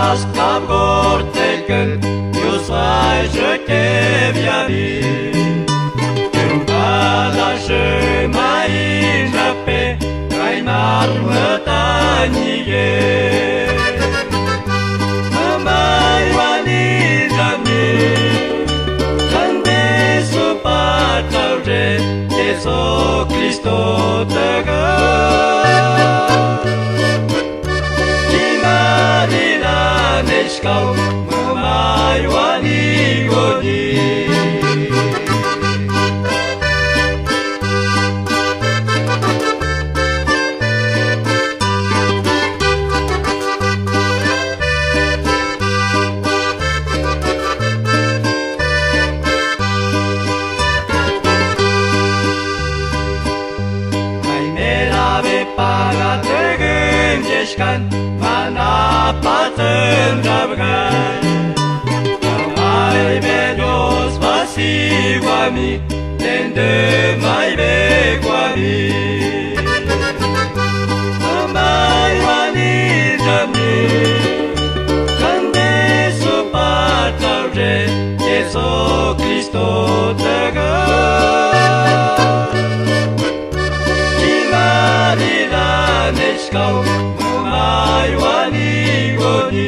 las capcorteken, Dios raje que viavi. Kembala shemai jape, Kainar metaniye. Mamai wani jami, Kande supatare, Yeso Cristo tega. Kau memai wani godi. Hai melave paga tegenjeskan mana paten rabgan. Mai be Dios vasi guami, tende mai be guami. Mai wani jami, kande supatare, Yeso Cristo tega. Kimari la neskau, mai wani godi.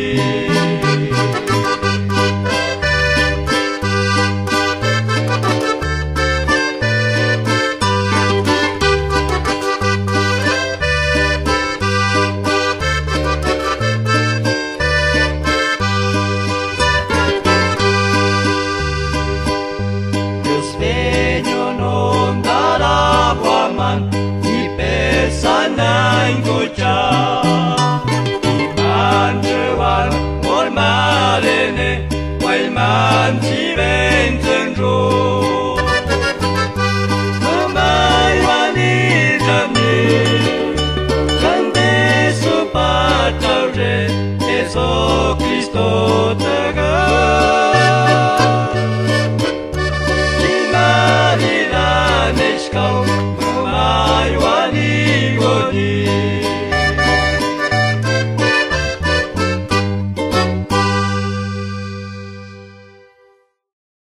Iban Juan, Mormalene, Wayman.